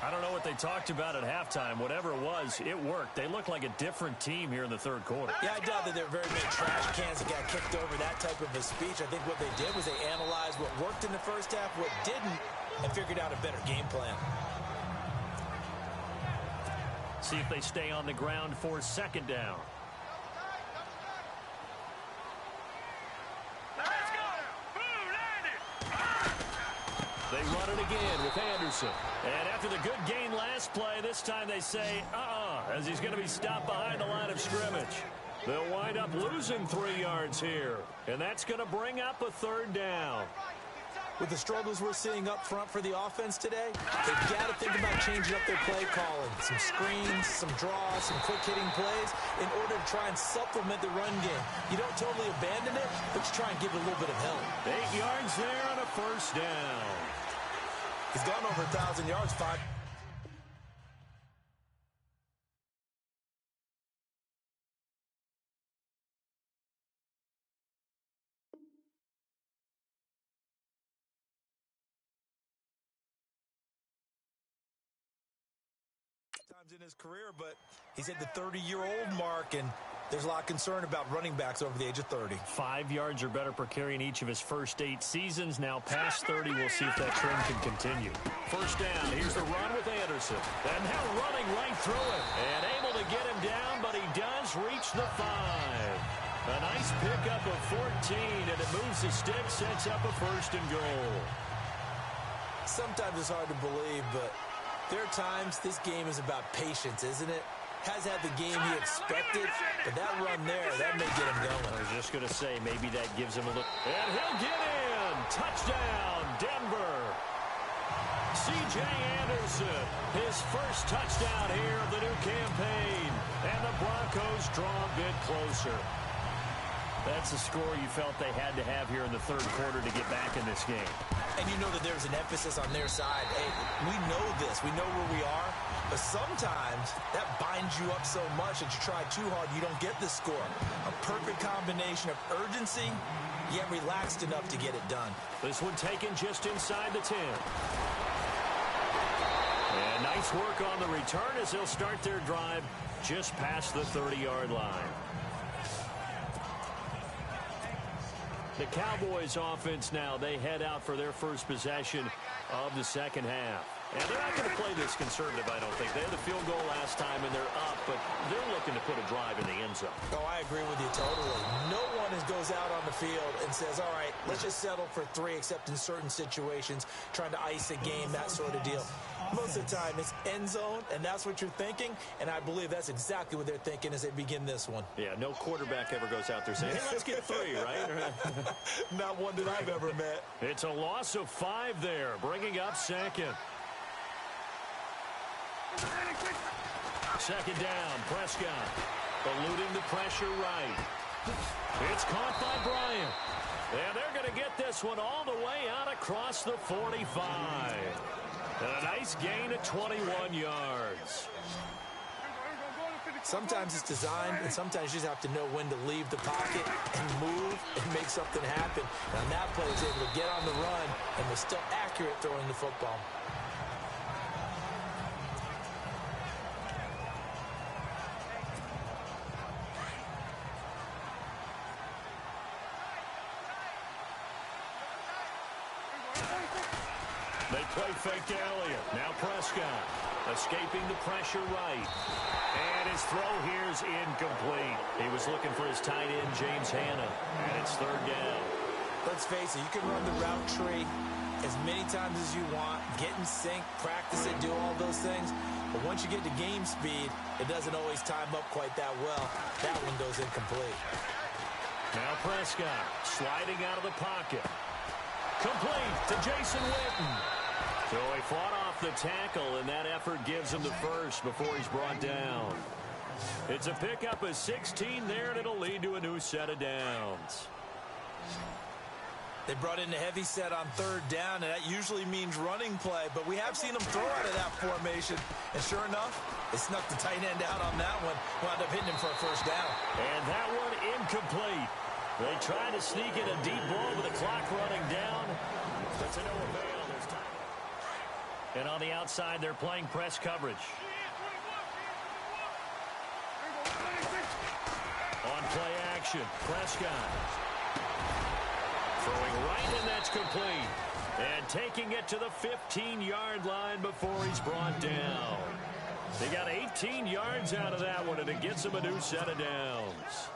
I don't know what they talked about at halftime. Whatever it was, it worked. They look like a different team here in the third quarter. Yeah, I doubt that there are very many trash cans that got kicked over, that type of a speech. I think what they did was they analyzed what worked in the first half, what didn't, and figured out a better game plan. See if they stay on the ground for second down. They run it again with Anderson. And after the good gain last play, this time they say, as he's going to be stopped behind the line of scrimmage. They'll wind up losing 3 yards here. And that's going to bring up a third down. With the struggles we're seeing up front for the offense today, they've got to think about changing up their play calling. Some screens, some draws, some quick-hitting plays in order to try and supplement the run game. You don't totally abandon it, but you try and give it a little bit of help. 8 yards there on a first down. He's gone over 1,000 yards, 5. Times in his career, but he's at the 30-year-old mark, and there's a lot of concern about running backs over the age of 30. 5 yards or better per carry in each of his first 8 seasons. Now past 30, we'll see if that trend can continue. First down, here's the run with Anderson. And now running right through it. And able to get him down, but he does reach the 5. A nice pickup of 14, and it moves the stick, sets up a first and goal. Sometimes it's hard to believe, but there are times this game is about patience, isn't it? Has had the game he expected, but that run there, that may get him going. I was just going to say, maybe that gives him a look. And he'll get in! Touchdown, Denver! C.J. Anderson, his first touchdown here of the new campaign. And the Broncos Broncos draw a bit closer. That's the score you felt they had to have here in the third quarter to get back in this game. And you know that there's an emphasis on their side. Hey, we know this. We know where we are. But sometimes that binds you up so much that you try too hard, you don't get the score. A perfect combination of urgency, yet relaxed enough to get it done. This one taken just inside the 10. And nice work on the return as they'll start their drive just past the 30-yard line. The Cowboys offense now, they head out for their first possession of the second half. And they're not going to play this conservative, I don't think. They had a field goal last time, and they're up, but they're looking to put a drive in the end zone. Oh, I agree with you totally. No one goes out on the field and says, all right, let's just settle for 3, except in certain situations, trying to ice a game, that sort of deal. Most of the time, it's end zone, and that's what you're thinking, and I believe that's exactly what they're thinking as they begin this one. Yeah, no quarterback ever goes out there saying, hey, let's get 3, right? Not one that I've ever met. It's a loss of 5 there, bringing up second. Second down, Prescott eluding the pressure right. It's caught by Bryant. And they're going to get this one all the way out across the 45. And a nice gain of 21 yards. Sometimes it's designed, and sometimes you just have to know when to leave the pocket and move and make something happen. And on that play, he's able to get on the run and was still accurate throwing the football. They play fake to Elliott. Now Prescott escaping the pressure right. And his throw here is incomplete. He was looking for his tight end, James Hanna. And it's third down. Let's face it, you can run the route tree as many times as you want, get in sync, practice it, do all those things. But once you get to game speed, it doesn't always time up quite that well. That one goes incomplete. Now Prescott sliding out of the pocket. Complete to Jason Witten. So he fought off the tackle, and that effort gives him the first before he's brought down. It's a pickup of 16 there, and it'll lead to a new set of downs. They brought in a heavy set on third down, and that usually means running play, but we have seen them throw out of that formation. And sure enough, they snuck the tight end out on that one, wound up hitting him for a first down. And that one incomplete. They try to sneak in a deep ball with the clock running down. But to no avail. There's time. And on the outside, they're playing press coverage. On play action, Prescott. Throwing right, and that's complete. And taking it to the 15-yard line before he's brought down. They got 18 yards out of that one, and it gets them a new set of downs.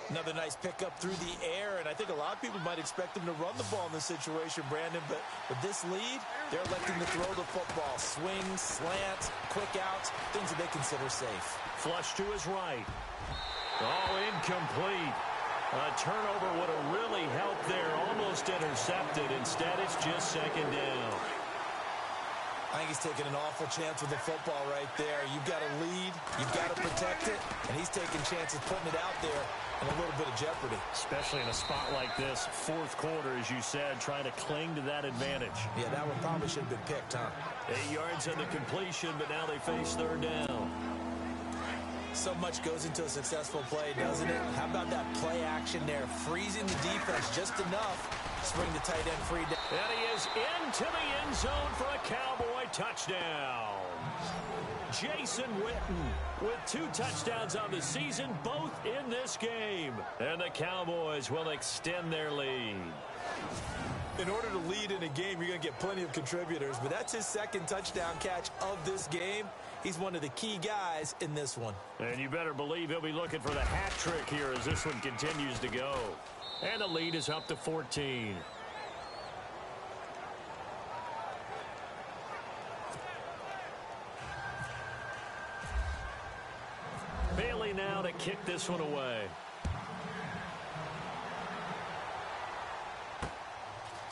Another nice pickup through the air, and I think a lot of people might expect them to run the ball in this situation, Brandon, but with this lead, they're electing to throw the football. Swings, slants, quick outs, things that they consider safe. Flush to his right. Oh, incomplete. A turnover would have really helped there, almost intercepted. Instead, it's just second down. I think he's taking an awful chance with the football right there. You've got to lead, you've got to protect it, and he's taking chances putting it out there in a little bit of jeopardy. Especially in a spot like this, fourth quarter, as you said, trying to cling to that advantage. Yeah, that one probably should have been picked, huh? 8 yards on the completion, but now they face third down. So much goes into a successful play, doesn't it? How about that play action there? Freezing the defense just enough to spring the tight end free down. And he is into the end zone for a Cowboy touchdown. Jason Witten with 2 touchdowns on the season, both in this game. And the Cowboys will extend their lead. In order to lead in a game, you're going to get plenty of contributors, but that's his second touchdown catch of this game. He's one of the key guys in this one. And you better believe he'll be looking for the hat trick here as this one continues to go. And the lead is up to 14. Bailey now to kick this one away.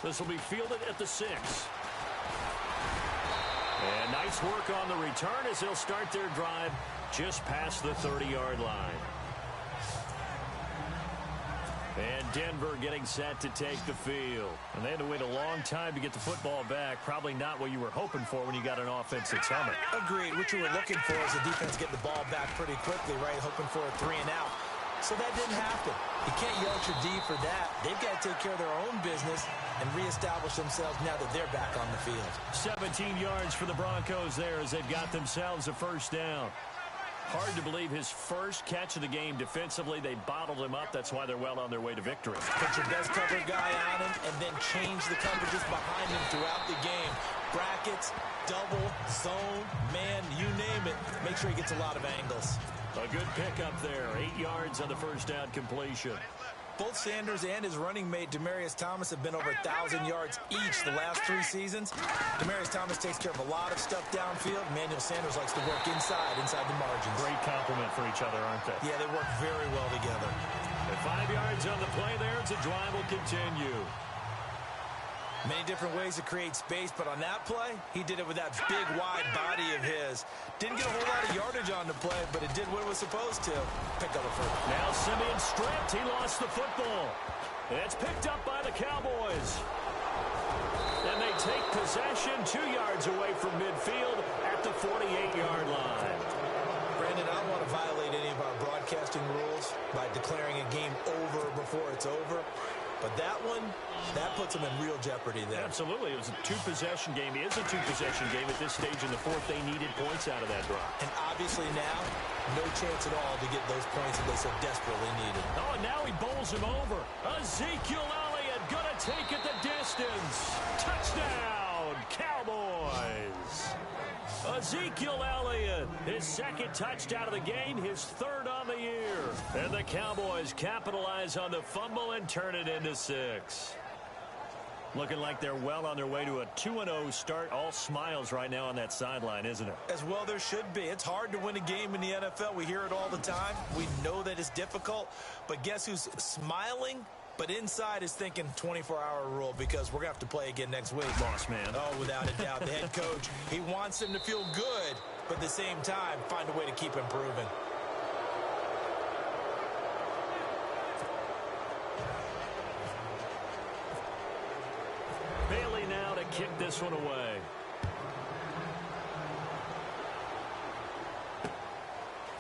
This will be fielded at the 6. And nice work on the return as they'll start their drive just past the 30-yard line. And Denver getting set to take the field. And they had to wait a long time to get the football back. Probably not what you were hoping for when you got an offense that's humming. Agreed. What you were looking for is the defense getting the ball back pretty quickly, right? Hoping for a 3 and out. So that didn't happen. You can't yell at your D for that. They've got to take care of their own business and reestablish themselves now that they're back on the field. 17 yards for the Broncos there as they've got themselves a first down. Hard to believe his first catch of the game defensively. They bottled him up. That's why they're well on their way to victory. Put your best cover guy on him and then change the coverages behind him throughout the game. Brackets, double, zone, man, you name it. Make sure he gets a lot of angles. A good pickup there. 8 yards on the first down completion. Both Sanders and his running mate, Demaryius Thomas, have been over 1,000 yards each the last 3 seasons. Demaryius Thomas takes care of a lot of stuff downfield. Emmanuel Sanders likes to work inside the margins. Great compliment for each other, aren't they? Yeah, they work very well together. And 5 yards on the play there as the drive will continue. Many different ways to create space, but on that play, he did it with that big, wide body of his. Didn't get a whole lot of yardage on the play, but it did what it was supposed to. Pick up a first. Now Simeon stripped. He lost the football. And it's picked up by the Cowboys. And they take possession 2 yards away from midfield at the 48-yard line. Brandon, I don't want to violate any of our broadcasting rules by declaring a game over before it's over. But that one, that puts them in real jeopardy there. Absolutely. It was a 2-possession game. It is a 2-possession game at this stage in the fourth. They needed points out of that drive. And obviously now, no chance at all to get those points that they so desperately needed. Oh, and now he bowls him over. Ezekiel Elliott going to take it the distance. Touchdown, Cowboys. Ezekiel Elliott, his second touchdown of the game, his third on the year. And the Cowboys capitalize on the fumble and turn it into 6. Looking like they're well on their way to a 2-0 start. All smiles right now on that sideline, isn't it? As well there should be. It's hard to win a game in the NFL. We hear it all the time. We know that it's difficult. But guess who's smiling? But inside is thinking 24-hour rule because we're going to have to play again next week. Boss man. Oh, without a doubt. The head coach, he wants them to feel good, but at the same time, find a way to keep improving. Bailey now to kick this one away.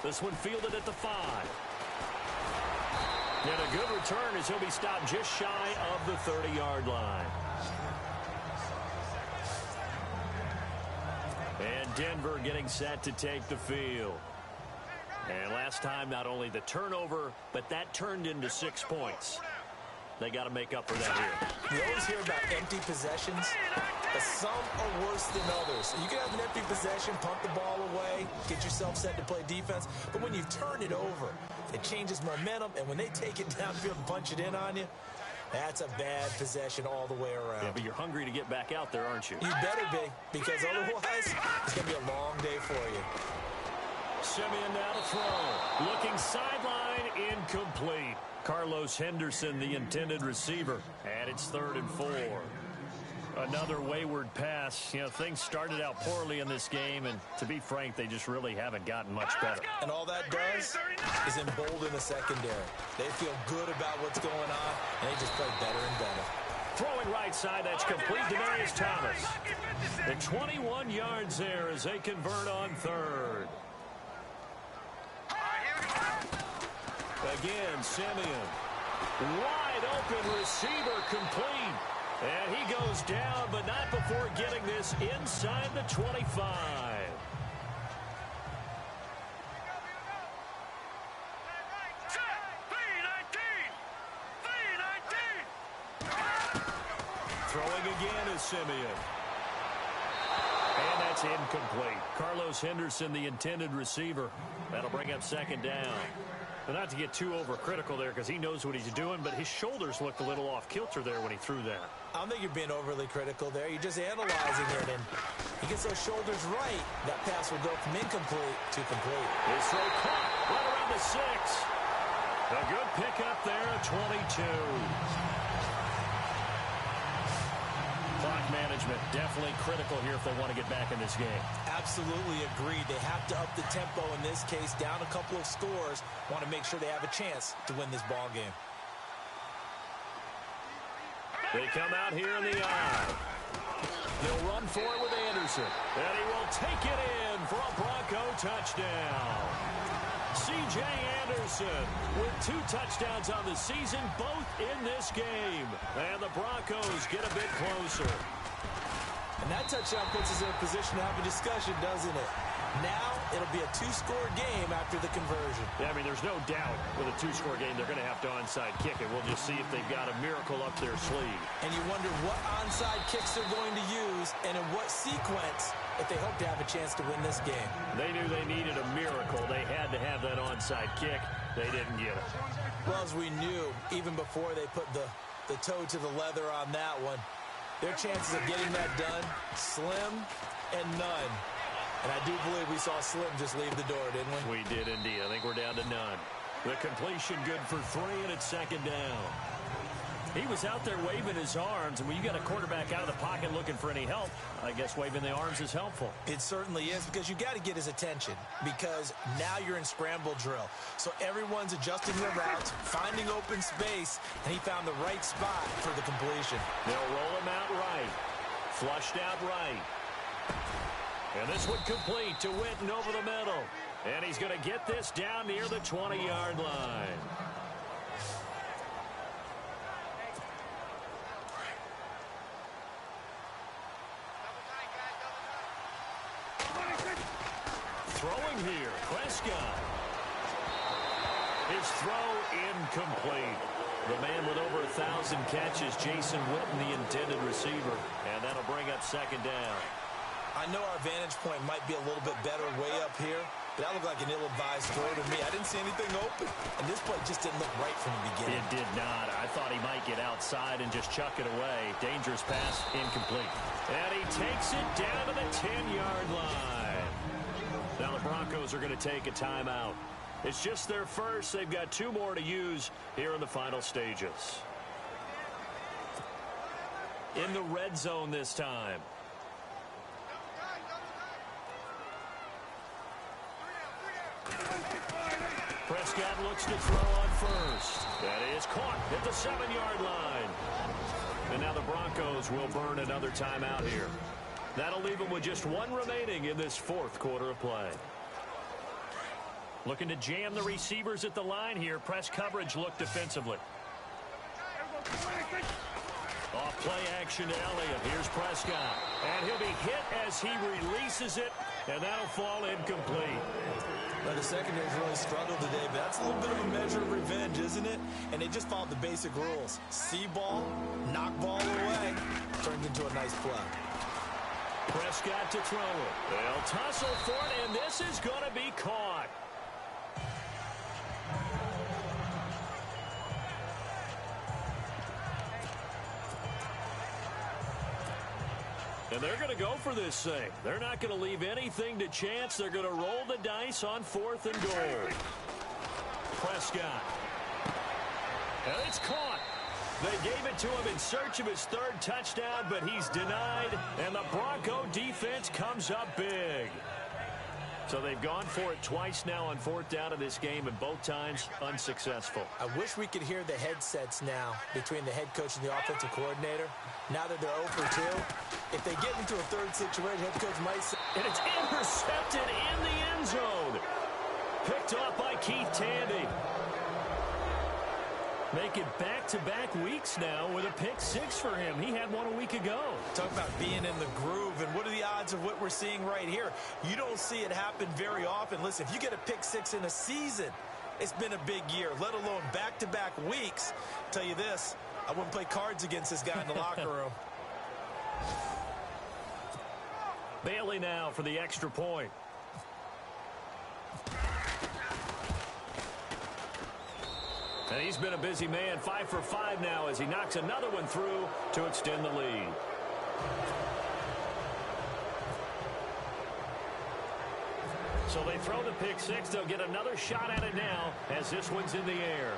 This one fielded at the 5. And a good return as he'll be stopped just shy of the 30-yard line. And Denver getting set to take the field. And last time, not only the turnover, but that turned into 6 points. They got to make up for that here. You always hear about empty possessions, but some are worse than others. You can have an empty possession, punt the ball away, get yourself set to play defense, but when you turn it over, it changes momentum, and when they take it downfield and punch it in on you, that's a bad possession all the way around. Yeah, but you're hungry to get back out there, aren't you? You better be, because otherwise, it's going to be a long day for you. Simeon now to throw. Looking sideline, incomplete. Carlos Henderson, the intended receiver. And it's 3rd and 4. Another wayward pass. You know, things started out poorly in this game, and to be frank, they just really haven't gotten much better. And all that does is embolden the secondary. They feel good about what's going on, and they just play better and better. Throwing right side, that's complete. Demaryius Thomas. And 21 yards there as they convert on 3rd. Again, Simeon. Wide open receiver complete. And he goes down, but not before getting this inside the 25. Throwing again is Simeon. And that's incomplete. Carlos Henderson, the intended receiver. That'll bring up 2nd down. But not to get too overcritical there because he knows what he's doing, but his shoulders looked a little off kilter there when he threw that. I don't think you're being overly critical there. You're just analyzing it, and he gets those shoulders right. That pass will go from incomplete to complete. His throw caught right around the 6. A good pickup there at 22. Clock management management definitely critical here if they want to get back in this game. Absolutely agreed. They have to up the tempo in this case, down a couple of scores. Want to make sure they have a chance to win this ball game. They come out here in the eye. They'll run for it with Anderson. And he will take it in for a Bronco touchdown. C.J. Anderson with 2 touchdowns on the season, both in this game. And the Broncos get a bit closer. And that touchdown puts us in a position to have a discussion, doesn't it? Now it'll be a 2-score game after the conversion. Yeah, I mean, there's no doubt with a 2-score game they're going to have to onside kick it. We'll just see if they've got a miracle up their sleeve. And you wonder what onside kicks they're going to use and in what sequence if they hope to have a chance to win this game. They knew they needed a miracle. They had to have that onside kick. They didn't get it. Well, as we knew, even before they put the toe to the leather on that one, their chances of getting that done, slim and none. And I do believe we saw Slim just leave the door, didn't we? We did indeed. I think we're down to none. The completion good for 3, and it's 2nd down. He was out there waving his arms, and when you got a quarterback out of the pocket looking for any help, I guess waving the arms is helpful. It certainly is, because you got to get his attention, because now you're in scramble drill. So everyone's adjusting their routes, finding open space, and he found the right spot for the completion. They'll roll him out right. Flushed out right. And this one complete to Witten over the middle. And he's going to get this down near the 20-yard line. Throwing here, Prescott. His throw incomplete. The man with over 1,000 catches, Jason Witten, the intended receiver. And that'll bring up 2nd down. I know our vantage point might be a little bit better way up here, but that looked like an ill-advised throw to me. I didn't see anything open, and this play just didn't look right from the beginning. It did not. I thought he might get outside and just chuck it away. Dangerous pass, incomplete. And he takes it down to the 10-yard line. Now the Broncos are going to take a timeout. It's just their first. They've got 2 more to use here in the final stages. In the red zone this time. Prescott looks to throw on first. That is caught at the 7-yard line. And now the Broncos will burn another timeout here. That'll leave them with just 1 remaining in this 4th quarter of play. Looking to jam the receivers at the line here. Press coverage look defensively. Off play action to Elliott. Here's Prescott. And he'll be hit as he releases it. And that'll fall incomplete. Well, the secondary's really struggled today, but that's a little bit of a measure of revenge, isn't it? And they just followed the basic rules. See ball, knock ball away. Turned into a nice play. Prescott to throw it. They'll tussle for it, and this is going to be caught. And they're going to go for this thing. They're not going to leave anything to chance. They're going to roll the dice on 4th and goal. Prescott. And it's caught. They gave it to him in search of his 3rd touchdown, but he's denied. And the Bronco defense comes up big. So they've gone for it twice now on 4th down in this game, and both times unsuccessful. I wish we could hear the headsets now between the head coach and the offensive coordinator. Now that they're 0 for 2, if they get into a 3rd situation, head coach might say... And it's intercepted in the end zone. Picked off by Keith Tandy. Making back-to-back weeks now with a pick 6 for him. He had one a week ago. Talk about being in the groove, and what are the odds of what we're seeing right here? You don't see it happen very often. Listen, if you get a pick 6 in a season, it's been a big year, let alone back-to-back weeks. I'll tell you this, I wouldn't play cards against this guy in the locker room. Bailey now for the extra point. And he's been a busy man, 5 for 5 now as he knocks another one through to extend the lead. So they throw the pick 6. They'll get another shot at it now as this one's in the air.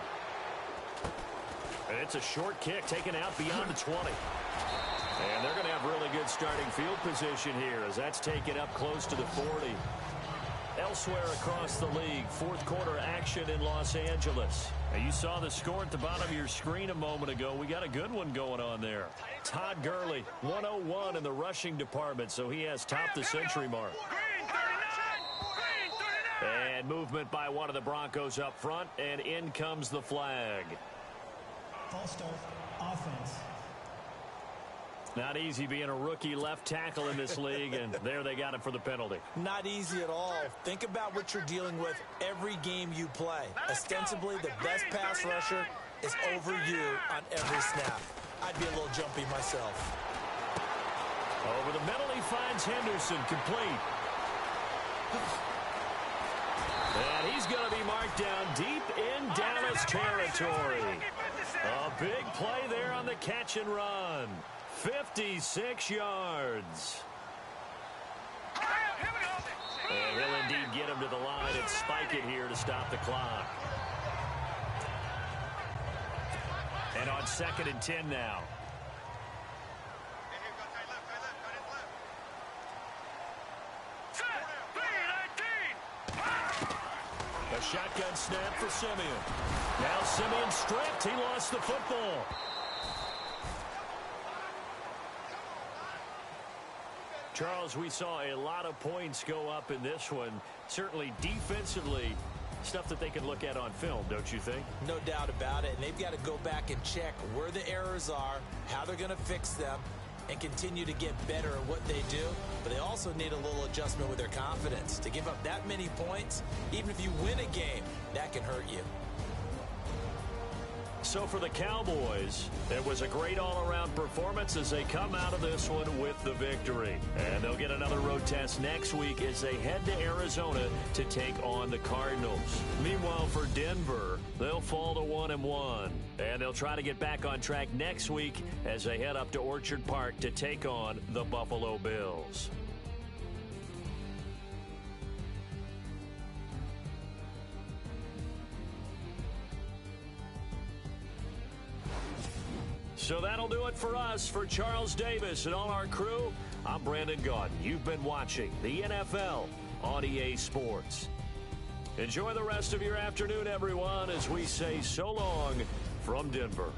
And it's a short kick taken out beyond the 20. And they're going to have really good starting field position here as that's taken up close to the 40. Elsewhere across the league, fourth quarter action in Los Angeles. And you saw the score at the bottom of your screen a moment ago. We got a good one going on there. Todd Gurley, 101 in the rushing department, so he has topped the century mark. And movement by one of the Broncos up front, and in comes the flag. False start, offense. Not easy being a rookie left tackle in this league, and there they got it for the penalty. Not easy at all. Think about what you're dealing with every game you play. Ostensibly, the best pass rusher is over you on every snap. I'd be a little jumpy myself. Over the middle, he finds Henderson, complete. And he's going to be marked down deep in Dallas territory. A big play there on the catch and run. 56 yards. And he'll indeed get him to the line and spike it here to stop the clock. And on 2nd and 10 now. A shotgun snap for Simeon. Now Simeon stripped. He lost the football. Charles, we saw a lot of points go up in this one. Certainly defensively, stuff that they can look at on film, don't you think? No doubt about it. And they've got to go back and check where the errors are, how they're going to fix them, and continue to get better at what they do. But they also need a little adjustment with their confidence. To give up that many points, even if you win a game, that can hurt you. So for the Cowboys, it was a great all-around performance as they come out of this one with the victory. And they'll get another road test next week as they head to Arizona to take on the Cardinals. Meanwhile, for Denver, they'll fall to 1-1. And they'll try to get back on track next week as they head up to Orchard Park to take on the Buffalo Bills. So that'll do it for us. For Charles Davis and all our crew, I'm Brandon Gaudin. You've been watching the NFL on EA Sports. Enjoy the rest of your afternoon, everyone, as we say so long from Denver.